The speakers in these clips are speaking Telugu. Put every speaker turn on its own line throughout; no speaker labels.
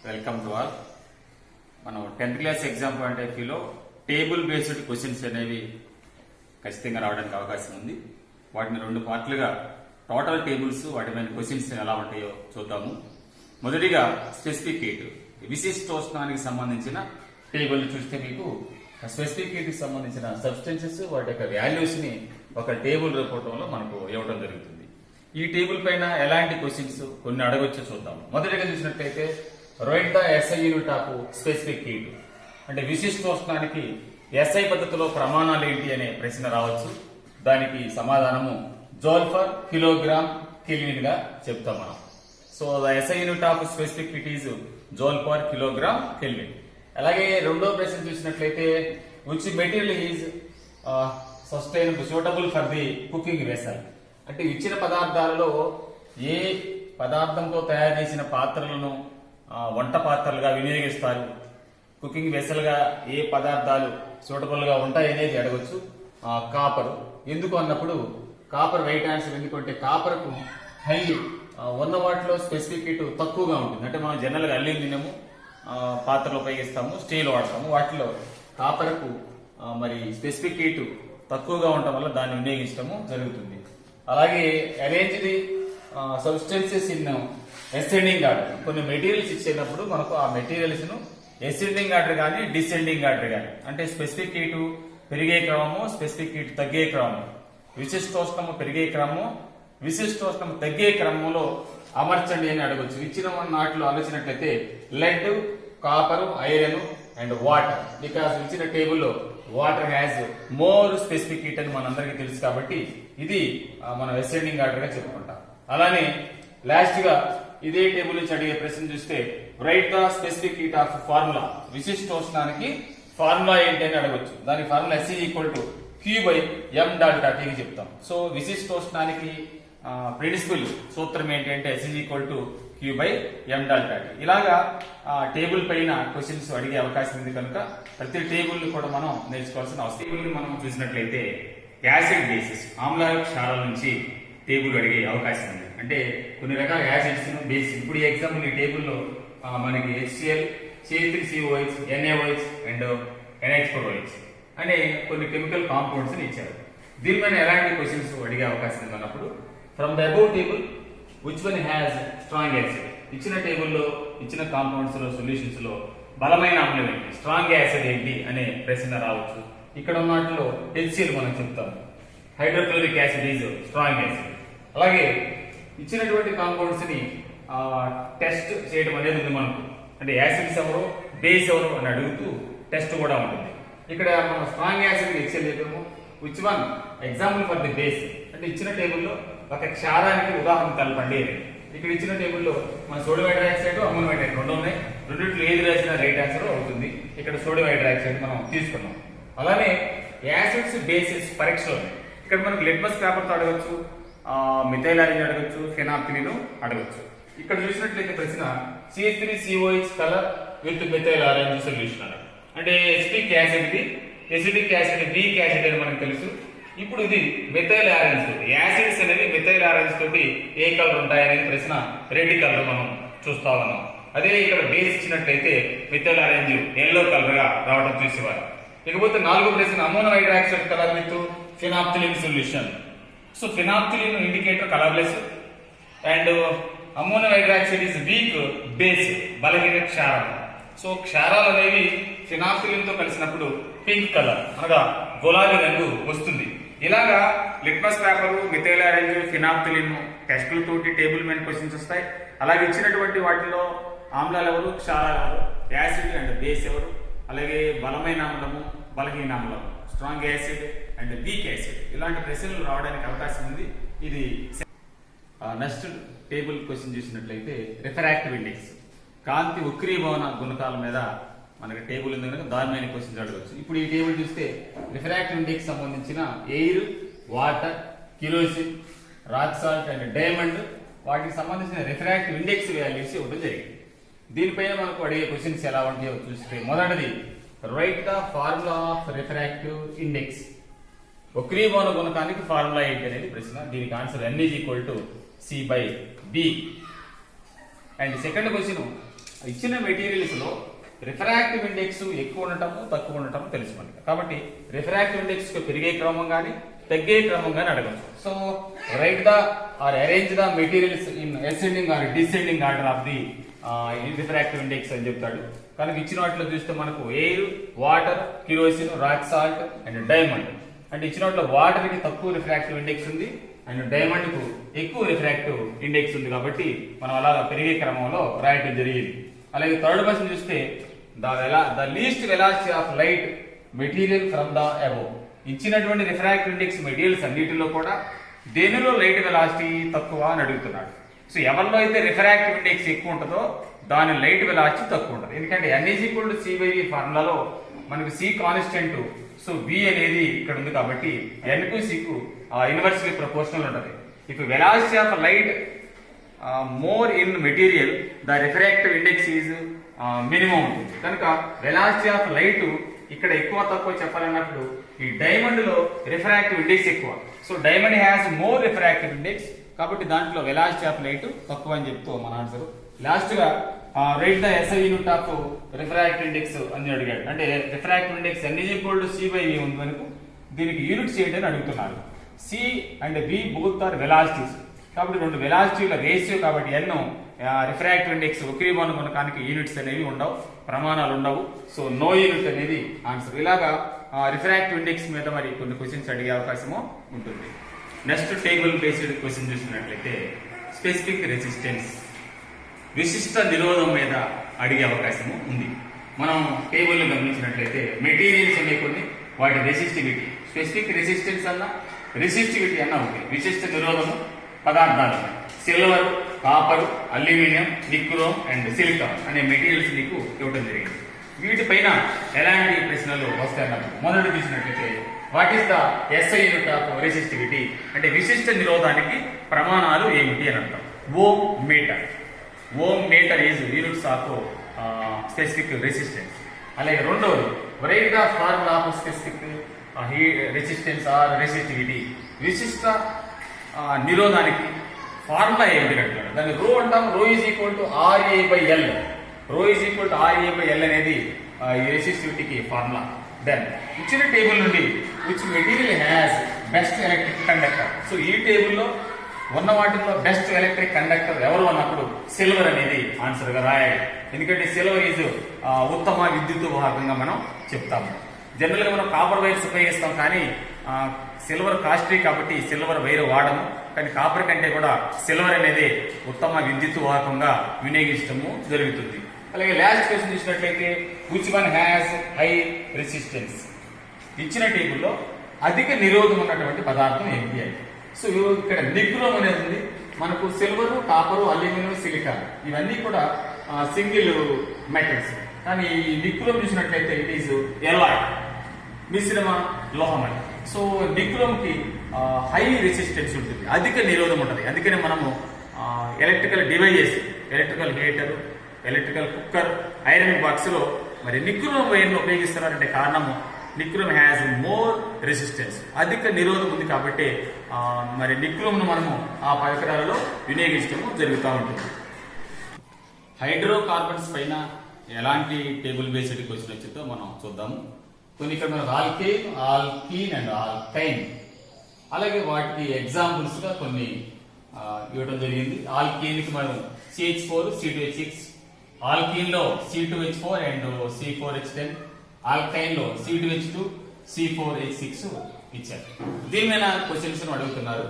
Welcome to all. మనం 10th class exam point of వ్యూలో టేబుల్ బేస్డ్ క్వశ్చన్స్ అనేవి ఖచ్చితంగా రావడానికి అవకాశం ఉంది. వాటిని రెండు పార్ట్లుగా టోటల్ టేబుల్స్ వాటి మీద క్వశ్చన్స్ ఎలా ఉంటాయో చూద్దాము. మొదటిగా స్పెసిఫిక్ హీట్, విశిష్టోష్ణానికి సంబంధించిన టేబుల్ చూస్తే మీకు స్పెసిఫిక్ హీట్ కి సంబంధించిన సబ్స్టెన్సెస్ వాటి యొక్క వాల్యూస్ ని ఒక టేబుల్ రూపంలో మనకు ఇవ్వడం జరుగుతుంది. ఈ టేబుల్ పైన ఎలాంటి క్వశ్చన్స్ కొన్ని అడగొచ్చో చూద్దాం. మొదటిగా చూసినట్లయితే right the SI unit of specific heat, అంటే విశిష్టోష్ణానికి ఎస్ఐ పద్ధతిలో ప్రమాణాలు ఏంటి అనే ప్రశ్న రావచ్చు. దానికి సమాధానము జౌల్ ఫర్ కిలోగ్రామ్ కెల్విన్ గా చెప్తాం మనం. So the SI unit of specific heat is joule for kilogram kelvin. అలాగే రెండో ప్రశ్న చూసినట్లయితే which material is sustainable suitable for the cooking vessel, అంటే ఇచ్చిన పదార్థాలలో ఏ పదార్థంతో తయారు చేసిన పాత్రలను వంట పాత్రలుగా వినియోగిస్తారు, కుకింగ్ వెసల్ గా ఏ పదార్థాలు సూటబుల్ గా ఉంటాయి అనేది అడగొచ్చు. కాపర్ ఎందుకు అన్నప్పుడు కాపర్ రైట్ ఆన్సర్. ఎందుకంటే కాపర్ కు హై ఉన్న వాటిలో స్పెసిఫిక్ హీట్ తక్కువగా ఉంటుంది. అంటే మనం జనరల్ గా అల్యూమినియం పాత్రలు ఉపయోగిస్తాము, స్టీల్ వాడతాము, వాటిలో కాపర్ కు మరి స్పెసిఫిక్ హీట్ తక్కువగా ఉండటం వల్ల దాన్ని వినియోగించడము జరుగుతుంది. అలాగే arrange the substances in ascending order. కొన్ని మెటీరియల్స్ ఇచ్చేటప్పుడు మనకు ఆ మెటీరియల్స్ ను అసెండింగ్ ఆర్డర్ కానీ డిసెండింగ్ ఆర్డర్ కానీ, అంటే స్పెసిఫిక్ హీట్ పెరిగే క్రమము, స్పెసిఫిక్ హీట్ తగ్గే క్రమము, విశిష్టోష్ణము పెరిగే క్రమము, విశిష్టోష్ణము తగ్గే క్రమంలో అమర్చండి అని అడగొచ్చు. ఇచ్చిన నాటిలో ఆలోచనట్లయితే lead, copper, iron and water. Because ఇచ్చిన టేబుల్లో water has more specific heat అని మనందరికీ తెలుసు కాబట్టి ఇది మనం అసెండింగ్ ఆర్డర్ గా చెప్పుకుంటాం. అలానే లాస్ట్ గా ఇదే టేబుల్ నుంచి అడిగే ప్రశ్న చూస్తే write the specific heat of formula, విశిష్టోష్ణానికి ఫార్ములా ఏంటి అని అడగొచ్చు. దాని ఫార్ములా S = Q/m∆T చెప్తాం. సో విశిష్టోష్ణానికి ప్రిన్సిపల్ సూత్రం ఏంటి అంటే S = Q/m∆T. ఇలాగా టేబుల్ పైన క్వశ్చన్స్ అడిగే అవకాశం ఉంది కనుక ప్రతి టేబుల్ ని కూడా మనం నేర్చుకోవాల్సిన అవసరం. టేబుల్ ని మనం చూసినట్లయితే యాసిడ్ బేసిస్, ఆమ్ల క్షారాల నుంచి టేబుల్ అడిగే అవకాశం ఉంది. అంటే కొన్ని రకాల యాసిడ్స్ బేసిస్. ఇప్పుడు ఈ ఎగ్జాంపుల్ ఈ టేబుల్లో మనకి HCl, CH3COH, NaOH and NH4OH అనే కొన్ని కెమికల్ కాంపౌండ్స్ ని ఇచ్చారు. దీని మీద ఎలాంటి క్వశ్చన్స్ అడిగే అవకాశం ఉంది అన్నప్పుడు from the above table which one has strong acid. ఇచ్చిన టేబుల్లో ఇచ్చిన కాంపౌండ్స్ లో సొల్యూషన్స్ లో బలమైన ఆమ్లం ఏంటి, స్ట్రాంగ్ యాసిడ్ ఏంటి అనే ప్రశ్న రావచ్చు. ఇక్కడ ఉన్న వాటిలో HCl మనం చెప్తాము, hydrochloric acid is strong acid. అలాగే ఇచ్చినటువంటి కాంపౌండ్స్ ని టెస్ట్ చేయడం అనేది ఉంది మనకు. అంటే యాసిడ్స్ ఎవరు, బేస్ ఎవరు అని అడుగుతూ టెస్ట్ కూడా ఉంటుంది. ఇక్కడ మనం స్ట్రాంగ్ యాసిడ్ HCl చెప్పాము. Which one example for the base, అంటే ఇచ్చిన టేబుల్లో ఒక క్షారానికి ఉదాహరణ తెలపండి. ఇక్కడ ఇచ్చిన టేబుల్లో మన సోడియం హైడ్రాక్సైడ్, అమ్మోనియం హైడ్రాక్సైడ్ రెండు ఉన్నాయి. రెండింటిలో ఏది రాసినా రైట్ ఆన్సర్ అవుతుంది. ఇక్కడ సోడియం హైడ్రాక్సైడ్ మనం తీసుకున్నాం. అలానే యాసిడ్స్ బేసిస్ పరీక్షలో ఇక్కడ మనకు లిట్మస్ పేపర్ తో అడగచ్చు, మిథైల్ ఆరెంజ్ అడగచ్చు, ఫెనాప్థలిన్ అడగచ్చు. ఇక్కడ చూసినట్లయితే ప్రశ్న CH3COH colour with methyl orange solution అన్నది. అంటే acetic acid the, acetic acid weak acid అని మనకు తెలుసు. ఇప్పుడు ఇది మిథైల్ ఆరెంజ్ తోటి, యాసిడ్స్ అనేది మిథైల్ ఆరెంజ్ తోటి ఏ కలర్ ఉంటాయనేది ప్రశ్న రెడ్ కలర్ మనం చూస్తా ఉన్నాం. అదే ఇక్కడ బేస్ ఇచ్చినట్లయితే మిథైల్ ఆరెంజ్ ఎల్లో కలర్ గా రావడం చూసేవారు. ఇకపోతే నాలుగో ప్రశ్న ammonium hydroxide colour with phenolphthalein solution. So phenolphthalein indicator colourless and ammonium hydroxide is weak base, బలహీన క్షారం. సో క్షారాలు అనేవి ఫినాప్థలిన్ తో కలిసినప్పుడు పింక్ కలర్ అనగా గులాబీ రంగు వస్తుంది. ఇలాగా litmus paper, methyl orange, phenolphthalein టెస్టులతోటి టేబుల్ మీద క్వశ్చన్స్ వస్తాయి. అలాగే ఇచ్చినటువంటి వాటిలో ఆమ్లాలు ఎవరు, క్షారాలు ఎవరు, యాసిడ్ అండ్ బేస్ ఎవరు, అలాగే బలమైన ఆమ్లము, బలహీన ఆమ్లము, strong acid and weak acid, ఇలాంటి ప్రశ్నలు రావడానికి అవకాశం ఉంది. ఇది నెక్స్ట్ టేబుల్ క్వశ్చన్ చూసినట్లయితే రిఫ్రాక్టివ్ ఇండెక్స్, కాంతి వక్రీభవన గుణకాల మీద మనకి టేబుల్ ఉంది కనుక దాని మీద క్వశ్చన్స్ అడగవచ్చు. ఇప్పుడు ఈ టేబుల్ చూస్తే రిఫ్రాక్టివ్ ఇండెక్స్ సంబంధించిన air, water, kerosene, rock salt and diamond వాటికి సంబంధించిన రిఫ్రాక్టివ్ ఇండెక్స్ వాల్యూస్ ఇవ్వడం జరిగింది. దీనిపైన మనకు అడిగే క్వశ్చన్స్ ఎలా ఉంటాయో చూస్తే మొదటిది write the formula of refractive index. వక్రీభవన గుణకానికి ఫార్ములా ఏంటి అనేది ప్రశ్న. దీనికి answer N = C/B. And second question ఇచ్చిన మెటీరియల్స్ లో రిఫ్రాక్టివ్ ఇండెక్స్ ఎక్కువ ఉండటము తక్కువ ఉండటము తెలుసు మనకి. కాబట్టి రిఫ్రాక్టివ్ ఇండెక్స్ పెరిగే క్రమం కానీ తగ్గే క్రమం కానీ అడగచ్చు. So write the or arrange the materials in ascending or descending order of the refractive index అని చెప్తాడు. కనుక ఇచ్చిన వాటిలో చూస్తే మనకు air, water, kerosene, rock salt and diamond. అంటే ఇచ్చిన వాటిలో వాటర్ కి తక్కువ రిఫ్రాక్టివ్ ఇండెక్స్ ఉంది అండ్ డైమండ్ కు ఎక్కువ రిఫ్రాక్టివ్ ఇండెక్స్ ఉంది. కాబట్టి మనం అలా పెరిగే క్రమంలో రాయటం జరిగింది. అలాగే థర్డ్ క్వశ్చన్ చూస్తే the least velocity of light material from the above. ఇచ్చినటువంటి రిఫ్రాక్టివ్ ఇండెక్స్ మెటీరియల్స్ అన్నిటిలో కూడా దేనిలో లైట్ వెలాసిటీ తక్కువ అని అడుగుతున్నాడు. సో ఎవరిలో అయితే రిఫ్రాక్టివ్ ఇండెక్స్ ఎక్కువ ఉంటుందో దాని లైట్ వెలాసిటీ తక్కువ ఉంటుంది. ఎందుకంటే n=c/v ఫార్ములాలో మనకు c కాన్స్టెంట్, సో v అనేది ఇక్కడ ఉంది కాబట్టి n కు c కు ఇన్వర్స్లీ ప్రపోర్షనల్ ఉంటుంది. If velocity of light more in material the refractive index is minimum ఉంటుంది. కనుక వెలాసిటీ ఆఫ్ లైట్ ఇక్కడ ఎక్కువ తక్కువ చెప్పాలన్నప్పుడు ఈ డైమండ్ లో రిఫ్రాక్టివ్ ఇండెక్స్ ఎక్కువ. So diamond has more refractive index కాబట్టి దాంట్లో వెలాసిటీ ఆఫ్ లైట్ తక్కువ అని చెప్తూ మన ఆన్సర్. లాస్ట్ గా right the SI unit of refractive index అని అడిగాడు. అంటే రిఫ్రాక్టివ్ ఇండెక్స్ n=c/v ఉంది మనకు, దీనికి యూనిట్స్ ఏంటి అని అడుగుతున్నారు. c and v both are velocities కాబట్టి రెండు వెలాసిటీల రేషియో కాబట్టి n రిఫ్రాక్టివ్ ఇండెక్స్ ఒకరికి యూనిట్స్ అనేవి ఉండవు, ప్రమాణాలు ఉండవు. సో నో యూనిట్ అనేది ఆన్సర్. ఇలాగా రిఫ్రాక్టివ్ ఇండెక్స్ మీద మరి కొన్ని క్వశ్చన్స్ అడిగే అవకాశము ఉంటుంది. నెక్స్ట్ టేబుల్ బేస్డ్ క్వశ్చన్ చూసినట్లయితే స్పెసిఫిక్ రెసిస్టెన్స్, విశిష్ట నిరోధం మీద అడిగే అవకాశము ఉంది. మనం టేబుల్ గమనించినట్లయితే మెటీరియల్స్ ఉన్నాయి కొన్ని, వాటి రెసిస్టివిటీ, స్పెసిఫిక్ రెసిస్టెన్స్ అన్న రెసిస్టివిటీ అన్న ఉంది. విశిష్ట నిరోధము పదార్థాలు silver, copper, aluminium, nichrome and silicon అనే మెటీరియల్స్ నీకు ఇవ్వడం జరిగింది. వీటిపైన ఎలాంటి ప్రశ్నలు వస్తాయన్నప్పుడు మొదటి చూసినట్లయితే what is the SI unit of resistivity అంటే విశిష్ట నిరోధానికి ప్రమాణాలు ఏమిటి అని అంటాం. Ohm metre, ohm metre is units of specific resistance. అలాగే రెండవది write the formula of specific resistance or resistivity, విశిష్ట నిరోధానికి ఫార్ములా ఏమిటి అంటారు. దాన్ని రో అంటాం. రో RA/L, రో RA/L అనేది ఈ రెసిస్టివిటీకి ఫార్ములా. దెన్ ఇచ్చిన టేబుల్ నుండి which material has best electric conductor. So ఈ టేబుల్లో ఉన్న వాటిలో బెస్ట్ ఎలక్ట్రిక్ కండక్టర్ ఎవరు అన్నప్పుడు సిల్వర్ అనేది ఆన్సర్ గా రాయాలి. ఎందుకంటే సిల్వర్ ఈజ్ ఉత్తమ విద్యుత్ వాహకంగా మనం చెప్తాము. జనరల్ గా మనం కాపర్ వైర్స్ ఉపయోగిస్తాం కానీ సిల్వర్ కాస్ట్లీ కాబట్టి సిల్వర్ వైర్ వాడము. కానీ కాపర్ కంటే కూడా సిల్వర్ అనేది ఉత్తమ విద్యుత్ వాహకంగా వినియోగించడము జరుగుతుంది. అలాగే లాస్ట్ క్వశ్చన్ చూసినట్లయితే which one has high resistance. ఇచ్చిన టేబుల్లో అధిక నిరోధం ఉన్నటువంటి పదార్థం ఏమిటి అని. సో ఇక్కడ నిక్రోమ్ అనేది ఉంది మనకు. సిల్వర్, కాపర్, అల్యూమినియం, సిలికాన్ ఇవన్నీ కూడా సింగిల్ మెటల్స్. కానీ ఈ నిక్రోమ్ చూసినట్లయితే ఇట్ ఈస్ ఎలాయ్, మిశ్రమ లోహమని. సో నిక్రోమ్ కి హై రెసిస్టెన్స్ ఉంటుంది, అధిక నిరోధం ఉంటుంది. అందుకని మనము electrical devices, electrical heater, electrical cooker, iron box లో మరి నిక్రోమ్ వైర్ను ఉపయోగిస్తున్నారంటే కారణము నిక్రోమ్ హ్యాస్ మోర్ రెసిస్టెన్స్, అధిక నిరోధం ఉంది కాబట్టి మరి నిక్రోమ్ ను మనము ఆ పరికరాలలో వినియోగించడము జరుగుతూ ఉంటుంది. హైడ్రోకార్బన్స్ పైన ఎలాంటి టేబుల్ బేస్డ్ క్వశ్చన్ వచ్చిందో మనం చూద్దాము. కొన్ని ఇక్కడ మనకు ఆల్కేన్, ఆల్కీన్ అండ్ ఆల్కైన్, అలాగే వాటికి ఎగ్జాంపుల్స్ గా కొన్ని ఇవ్వడం జరిగింది. ఆల్కీన్ కి మనం CH4, C2H6, ఆల్కీన్ లో C2H4 అండ్ C4H10, ఆల్కైన్ లో C2H2, C4H6 ఇచ్చారు. దీని మీద క్వశ్చన్స్ అడుగుతున్నారు.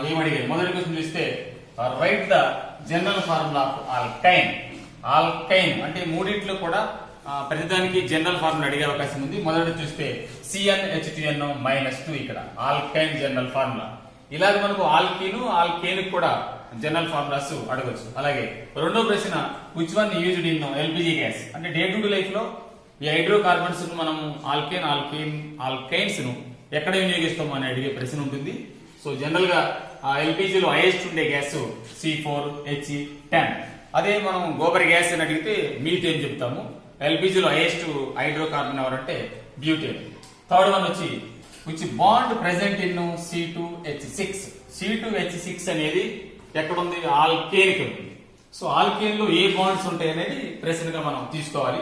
ఏమడిగారు? మొదటి క్వశ్చన్ చూస్తే write the general formula of ఆల్కైన్. ఆల్కైన్ అంటే మూడింట్లో కూడా ప్రతిదానికి జనరల్ ఫార్ములా అడిగే అవకాశం ఉంది. మొదటి చూస్తే CnH2n-2 ఇక్కడ ఆల్కైన్ జనరల్ ఫార్ములా. ఇలాగ మనకు ఆల్కేన్ కూడా జనరల్ ఫార్ములాస్ అడగచ్చు. అలాగే రెండో ప్రశ్న which one used in LPG gas అంటే డే టు డే లైఫ్ లో ఈ హైడ్రోకార్బన్స్ ను మనం ఆల్కైన్స్ ను ఎక్కడ వినియోగిస్తాము అని అడిగే ప్రశ్న ఉంటుంది. సో జనరల్ గా ఎల్పిజిలో హైయెస్ట్ ఉండే గ్యాస్ C4H10. అదే మనం గోబర్ గ్యాస్ అని అడిగితే మీథేన్ చెప్తాము. ఎల్పిజిలో హైయెస్ట్ హైడ్రోకార్బన్ ఎవరంటే బ్యూటేన్. థర్డ్ వన్ వచ్చి which bond present in C2H6. C2H6 అనేది ఎక్కడ ఉంది? ఆల్కేన్ కి ఉంది. సో ఆల్కేన్ లో ఏ బాండ్స్ ఉంటాయి అనేది ప్రశ్నగా మనం తీసుకోవాలి.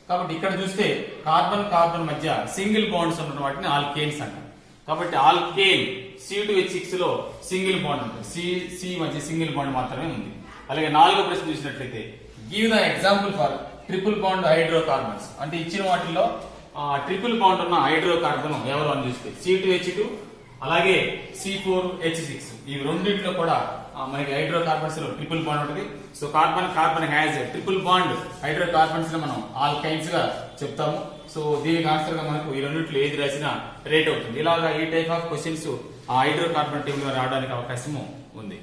కాబట్టి ఇక్కడ చూస్తే కార్బన్ కార్బన్ మధ్య సింగిల్ బాండ్స్ ఉన్న వాటిని ఆల్కేన్స్ అంటారు. కాబట్టి ఆల్కేన్ C2H6 లో సింగిల్ బాండ్ ఉంటుంది, C మధ్య సింగిల్ బాండ్ మాత్రమే ఉంది. అలాగే 4వ ప్రశ్న చూసినట్లయితే give the example for triple bond hydrocarbons. అంటే ఇచ్చిన వాటిల్లో ట్రిపుల్ బాండ్ ఉన్న హైడ్రోకార్బన్ ఎవరు అని చూస్తే C2H2 అలాగే C4H6 ఇవి రెండింటిలో కూడా మనకి హైడ్రోకార్బన్స్ లో ట్రిపుల్ బాండ్ ఉంటుంది. So carbon carbon has triple bond hydrocarbons లో మనం ఆల్కైన్స్ గా చెప్తాము. సో దీనికి ఆన్సర్ గా మనకు ఈ రెండింటిలో ఏది రాసినా రేట్ అవుతుంది. ఇలాగా ఈ టైప్ ఆఫ్ క్వశ్చన్స్ ఆ హైడ్రోకార్బన్ టేబుల్ రావడానికి అవకాశం ఉంది.